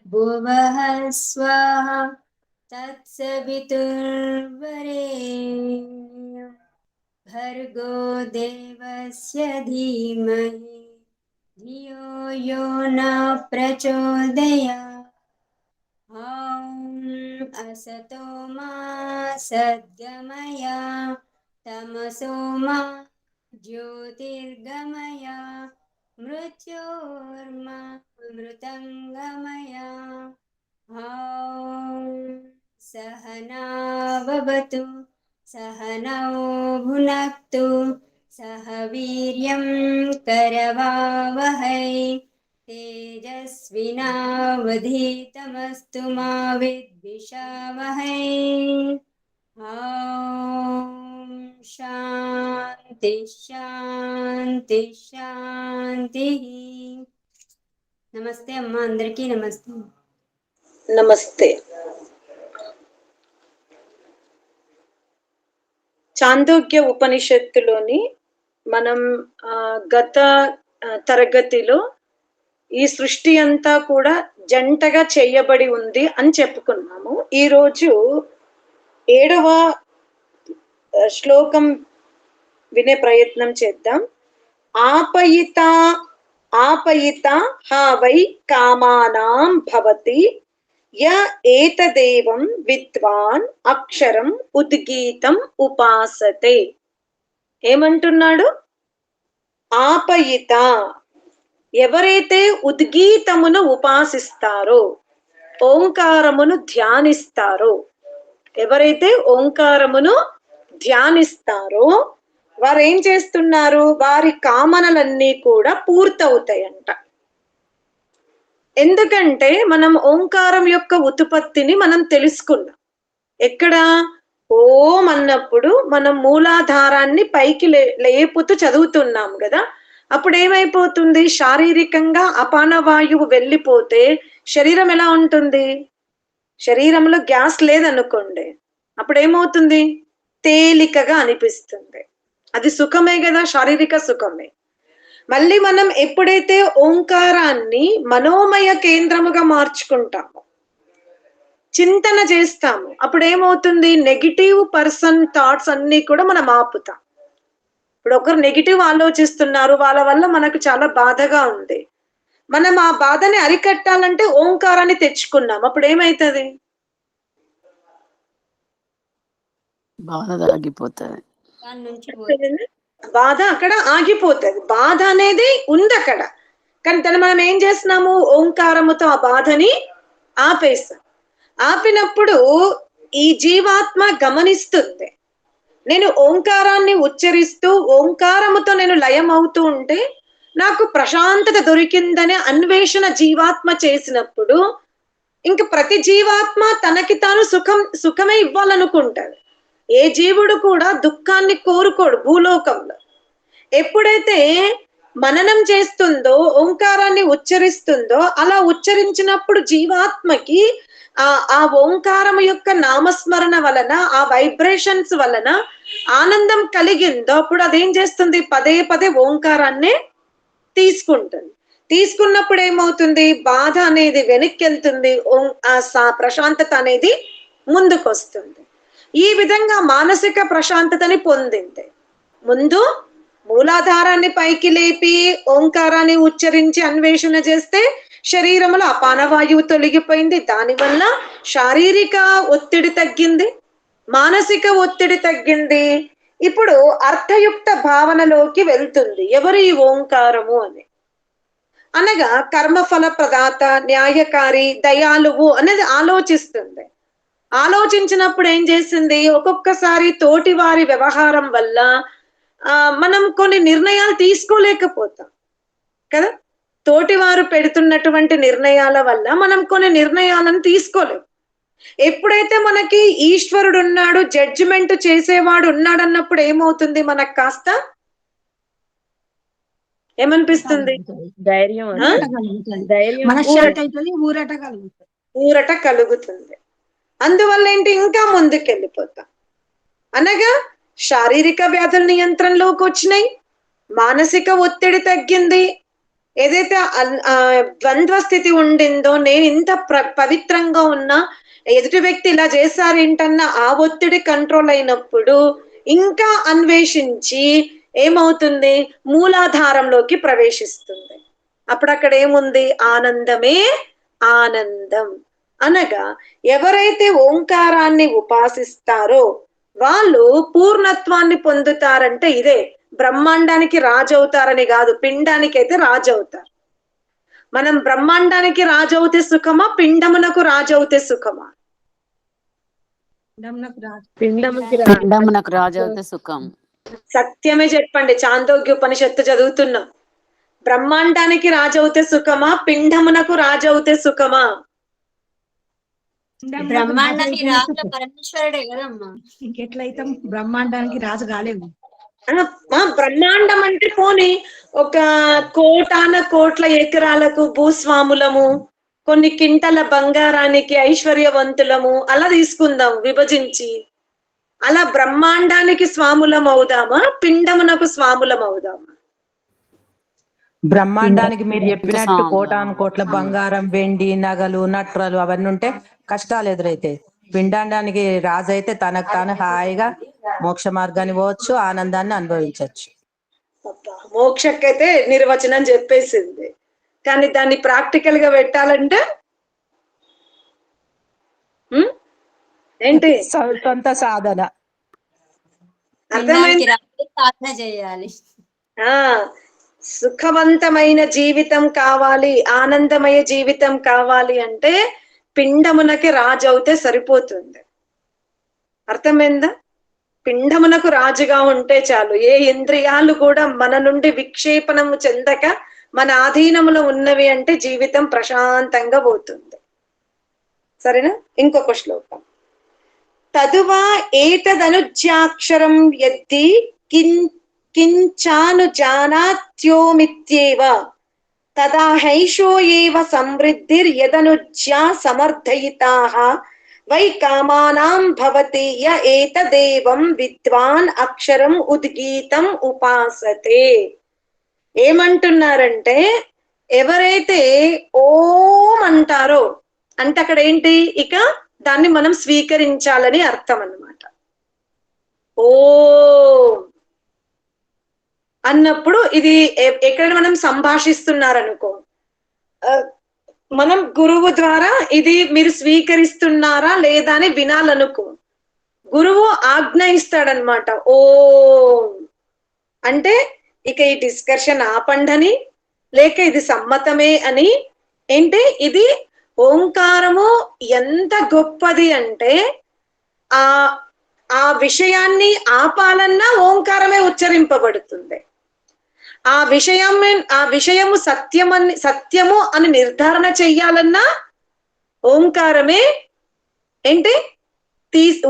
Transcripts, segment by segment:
भुवः स्वः तत्सवितुर्वरेण्यं भर्गो देवस्य धीमहि धियो यो न प्रचोदयात्। ॐ असतो मा सद्गमय तमसो मा ज्योतिर्गमय मृत्योर्मा अमृतङ्गमय। ॐ सहना भवतु सहनौ भुनक्तु सह वीर्यं करवावहै तेजस्विनावधीतमस्तु मा विद्विषावहै। ॐ शान्ति शान्ति शान्तिः। నమస్తే అమ్మ, అందరికీ నమస్తే. నమస్తే. చాందోగ్య ఉపనిషత్తులోని మనం గత తరగతిలో ఈ సృష్టి అంతా కూడా జంటగా చేయబడి ఉంది అని చెప్పుకున్నాము. ఈరోజు 7వ శ్లోకం వినే ప్రయత్నం చేద్దాం. ఆపయితా ఆపయితా హా వై కామానాం భవతి య ఏతదేవం విద్వాన్ అక్షరం ఉద్గీతం ఉపాసతే. ఏమంటున్నాడు? ఆపయిత, ఎవరైతే ఉద్గీతమును ఉపాసిస్తారో, ఓంకారమును ధ్యానిస్తారో, ఎవరైతే ఓంకారమును ధ్యానిస్తారో వారు ఏం చేస్తున్నారు? వారి కామనలన్నీ కూడా పూర్తవుతాయంట. ఎందుకంటే మనం ఓంకారం యొక్క ఉత్పత్తిని మనం తెలుసుకున్నాం. ఎక్కడ? ఓం అన్నప్పుడు మనం మూలాధారాన్ని పైకి లేపుతూ చదువుతున్నాం కదా. అప్పుడు ఏమైపోతుంది? శారీరకంగా అపానవాయువు వెళ్ళిపోతే శరీరం ఎలా ఉంటుంది? శరీరంలో గ్యాస్ లేదనుకోండి, అప్పుడు ఏమవుతుంది? తేలికగా అనిపిస్తుంది. అది సుఖమే కదా, శారీరక సుఖమే. మళ్ళీ మనం ఎప్పుడైతే ఓంకారాన్ని మనోమయ కేంద్రముగా మార్చుకుంటామో, చింతన చేస్తాము, అప్పుడు ఏమవుతుంది? నెగిటివ్ పర్సన్ థాట్స్ అన్ని కూడా మనం ఆపుతాం. ఇప్పుడు ఒకరు నెగిటివ్ ఆలోచిస్తున్నారు, వాళ్ళ వల్ల మనకు చాలా బాధగా ఉంది. మనం ఆ బాధని అరికట్టాలంటే ఓంకారాన్ని తెచ్చుకున్నాం, అప్పుడు ఏమైతుంది? బాధ ఆగిపోతుంది. బాధ అక్కడ ఆగిపోతుంది. బాధ అనేది ఉంది అక్కడ, కానీ దాన్ని మనం ఏం చేస్తున్నాము? ఓంకారముతో ఆ బాధని ఆపేస్తాం. ఆపినప్పుడు ఈ జీవాత్మ గమనిస్తుంది, నేను ఓంకారాన్ని ఉచ్చరిస్తూ ఓంకారముతో నేను లయం అవుతూ ఉంటే నాకు ప్రశాంతత దొరికిందనే అన్వేషణ జీవాత్మ చేసినప్పుడు ఇంక ప్రతి జీవాత్మ తనకి తాను సుఖమే ఇవ్వాలనుకుంటాడు. ఏ జీవుడు కూడా దుఃఖాన్ని కోరుకోడు భూలోకంలో. ఎప్పుడైతే మననం చేస్తుందో, ఓంకారాన్ని ఉచ్చరిస్తుందో, అలా ఉచ్చరించినప్పుడు జీవాత్మకి ఆ ఓంకారం యొక్క నామస్మరణ వలన, ఆ వైబ్రేషన్స్ వలన ఆనందం కలిగిందో, అప్పుడు అదేం చేస్తుంది? పదే పదే ఓంకారాన్ని తీసుకుంటుంది. తీసుకున్నప్పుడు ఏమవుతుంది? బాధ అనేది వెనక్కి వెళ్తుంది, ప్రశాంతత అనేది ముందుకు వస్తుంది. ఈ విధంగా మానసిక ప్రశాంతతని పొందింది. ముందు మూలాధారాన్ని పైకి లేపి ఓంకారాన్ని ఉచ్చరించి అన్వేషణ చేస్తే శరీరంలో అపానవాయువు తొలగిపోయింది. దానివల్ల శారీరక ఒత్తిడి తగ్గింది, మానసిక ఒత్తిడి తగ్గింది. ఇప్పుడు అర్థయుక్త భావనలోకి వెళ్తుంది. ఎవరు ఈ ఓంకారము అని? అనగా కర్మఫల ప్రదాత, న్యాయకారి, దయాళువు అనేది ఆలోచిస్తుంది. ఆలోచించినప్పుడు ఏం చేసింది? ఒక్కొక్కసారి తోటి వారి వ్యవహారం వల్ల మనం కొన్ని నిర్ణయాలు తీసుకోలేకపోతాం కదా. తోటి వారు పెడుతున్నటువంటి నిర్ణయాల వల్ల మనం కొన్ని నిర్ణయాలను తీసుకోలేం. ఎప్పుడైతే మనకి ఈశ్వరుడు ఉన్నాడు, జడ్జిమెంట్ చేసేవాడు ఉన్నాడు అన్నప్పుడు ఏమవుతుంది? మనకు కాస్త ఏమనిపిస్తుంది? ధైర్యం ఆ? వస్తుంది. ఊరట కలుగుతుంది, ధైర్యం మనశ్శాంతి అవుతుంది, ఊరట కలుగుతుంది. ఊరట కలుగుతుంది. అందువల్ల ఏంటి, ఇంకా ముందుకెళ్ళిపోతాం. అనగా శారీరక వ్యాధుల నియంత్రణలోకి వచ్చినాయి, మానసిక ఒత్తిడి తగ్గింది. ఏదైతే ద్వంద్వ స్థితి ఉండిందో, నేను ఇంత పవిత్రంగా ఉన్నా, ఎదుటి వ్యక్తి ఇలా చేశారేంటన్న ఆ ఒత్తిడి కంట్రోల్ అయినప్పుడు ఇంకా అన్వేషించి ఏమవుతుంది? మూలాధారంలోకి ప్రవేశిస్తుంది. అప్పుడు అక్కడ ఏముంది? ఆనందమే ఆనందం. అనగా ఎవరైతే ఓంకారాన్ని ఉపాసిస్తారో వాళ్ళు పూర్ణత్వాన్ని పొందుతారంటే ఇదే. బ్రహ్మాండానికి రాజు అవుతారని కాదు, పిండానికి అయితే రాజు అవుతారు. మనం బ్రహ్మాండానికి రాజు అవుతే సుఖమా, పిండమునకు రాజు అవుతే సుఖమా? పిండమునకు రాజు అవుతే సుఖం. సత్యమే చెప్పండి. చాందోగ్య ఉపనిషత్తు చదువుతున్నాం. బ్రహ్మాండానికి రాజు అవుతే సుఖమా, పిండమునకు రాజు అవుతే సుఖమా? బ్రహ్మాండానికి రాజు పరమేశ్వరుడే కదమ్మా. ఇంకెట్లయితే బ్రహ్మాండానికి రాజు కాలేము. బ్రహ్మాండం అంటే పోనీ ఒక కోట్ల ఎకరాలకు భూస్వాములము, కొన్ని కింటల బంగారానికి ఐశ్వర్యవంతులము, అలా తీసుకుందాం విభజించి. అలా బ్రహ్మాండానికి స్వాములం అవుదామా, పిండమునకు స్వాములం అవుదామా? బ్రహ్మాండానికి మీరు చెప్పినట్టు సాంబ. కోటాను కోట్ల బంగారం, వెండి, నగలు, నట్రాలు అవన్నీ ఉంటే కష్టాలు ఎదురైతే, పిండానికి రాజు అయితే తనకు తాను హాయిగా మోక్ష మార్గాన్ని పోవచ్చు, ఆనందాన్ని అనుభవించవచ్చు. మోక్షకైతే నిర్వచనం చెప్పేసింది, కానీ దాన్ని ప్రాక్టికల్ గా పెట్టాలంటే ఏంటి? సొంత సాధన. అర్థమైంది? సాధన చేయాలి. సుఖవంతమైన జీవితం కావాలి, ఆనందమయ జీవితం కావాలి అంటే పిండమునకి రాజు అవుతే సరిపోతుంది. అర్థమైందా? పిండమునకు రాజుగా ఉంటే చాలు. ఏ ఇంద్రియాలు కూడా మన నుండి విక్షేపణము చెందక మన ఆధీనములో ఉన్నవి అంటే జీవితం ప్రశాంతంగా పోతుంది. సరేనా? ఇంకొక శ్లోకం. తదువా ఏతదనుజ్యాక్షరం యద్ది కించాను జానాత్యోమిత్యేవ తదా హైషో ఏవ సమృద్ధిర్ యదనుజ్యా సమర్థయితాః వై కామానాం భవతి య ఏతదేవం విద్వాన్ అక్షరం ఉద్గీతం ఉపాసతే. ఏమంటున్నారంటే ఎవరైతే ఓం అంటారో అంటే అక్కడ ఏంటి, ఇక దాన్ని మనం స్వీకరించాలని అర్థం అన్నమాట. ఓం అన్నప్పుడు ఇది ఎక్కడ మనం సంభాషిస్తున్నారనుకో, మనం గురువు ద్వారా ఇది మీరు స్వీకరిస్తున్నారా లేదా అని వినాలనుకో, గురువు ఆజ్ఞ ఇస్తాడనమాట. ఓం అంటే ఇక ఈ డిస్కషన్ ఆపండని, లేక ఇది సమ్మతమే అని. ఏంటి ఇది? ఓంకారము ఎంత గొప్పది అంటే ఆ విషయాన్ని ఆపాలన్నా ఓంకారమే ఉచ్చరింపబడుతుంది. ఆ విషయము సత్యము అని నిర్ధారణ చెయ్యాలన్నా ఓంకారమే ఏంటి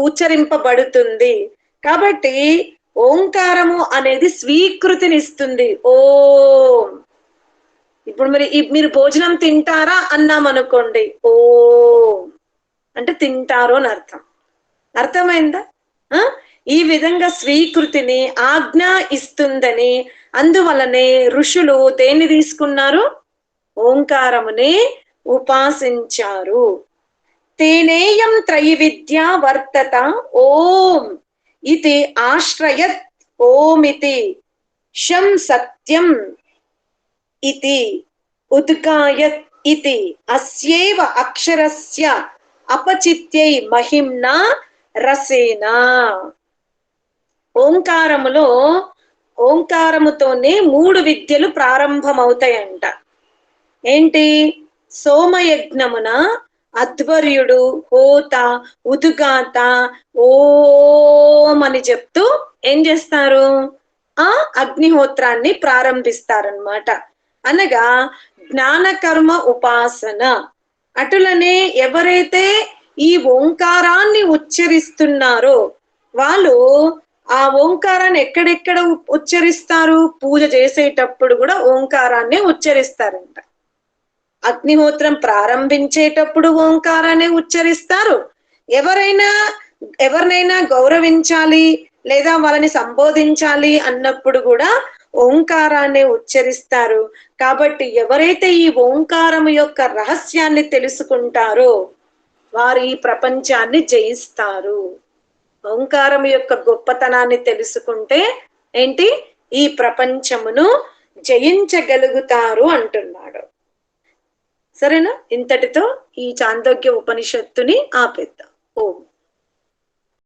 ఉచ్చరింపబడుతుంది. కాబట్టి ఓంకారము అనేది స్వీకృతినిస్తుంది. ఓం. ఇప్పుడు మీరు భోజనం తింటారా అన్నాం అనుకోండి, ఓం అంటే తింటారు అని అర్థం. అర్థమైందా? ఈ విధంగా స్వీకృతిని ఆజ్ఞ ఇస్తుందని, అందువలనే ఋషులు దేన్ని తీసుకున్నారు? ఓంకారమునే ఉపాసించారు. తేనేయం త్రైవిద్య వర్తత ఓం ఇది ఆశ్రయత్ ఓమితి శం సత్యం ఇతి ఉద్గాయత్ ఇతి అస్యేవ అక్షరస్య అపచిత్యై మహిమ్నా రసేనా. ఓంకారముతోనే 3 విద్యలు ప్రారంభమవుతాయంట. ఏంటి? సోమయజ్ఞమున అధ్వర్యుడు, హోత, ఉదుగాత ఓం అని చెప్తూ ఏం చేస్తారు? ఆ అగ్నిహోత్రాన్ని ప్రారంభిస్తారనమాట. అనగా జ్ఞానకర్మ ఉపాసన. అటులనే ఎవరైతే ఈ ఓంకారాన్ని ఉచ్చరిస్తున్నారో వాళ్ళు ఆ ఓంకారాన్ని ఎక్కడెక్కడ ఉచ్చరిస్తారు? పూజ చేసేటప్పుడు కూడా ఓంకారాన్ని ఉచ్చరిస్తారంట. అగ్నిహోత్రం ప్రారంభించేటప్పుడు ఓంకారాన్ని ఉచ్చరిస్తారు. ఎవరినైనా గౌరవించాలి లేదా వాళ్ళని సంబోధించాలి అన్నప్పుడు కూడా ఓంకారాన్ని ఉచ్చరిస్తారు. కాబట్టి ఎవరైతే ఈ ఓంకారం యొక్క రహస్యాన్ని తెలుసుకుంటారో వారు ఈ ప్రపంచాన్ని జయిస్తారు. ఓంకారం యొక్క గొప్పతనాన్ని తెలుసుకుంటే ఏంటి? ఈ ప్రపంచమును జయించగలుగుతారు అంటున్నాడు. సరేనా? ఇంతటితో ఈ చాందోగ్య ఉపనిషత్తుని ఆపేద్దాం. ఓం.